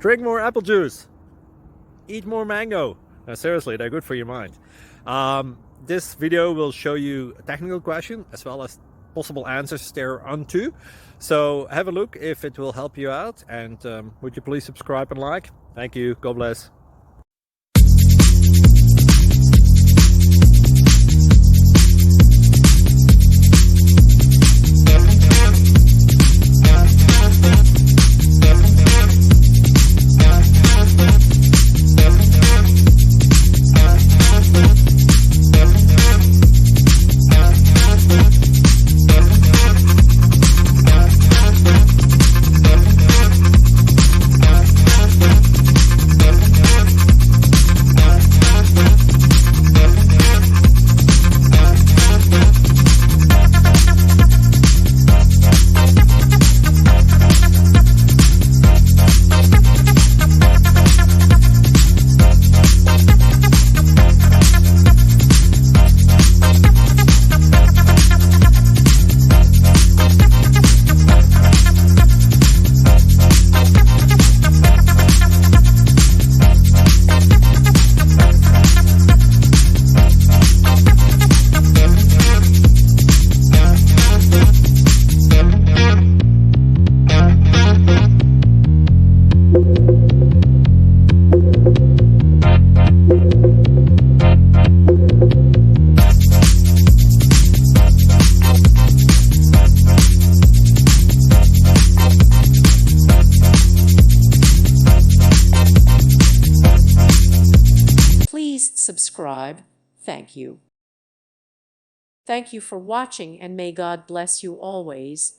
drink more apple juice, eat more mango. No, seriously, they're good for your mind. This video will show you a technical question as well as possible answers thereunto. So have a look if it will help you out, and would you please subscribe and like? Thank you. God bless. Please subscribe. Thank you. Thank you for watching, and may God bless you always.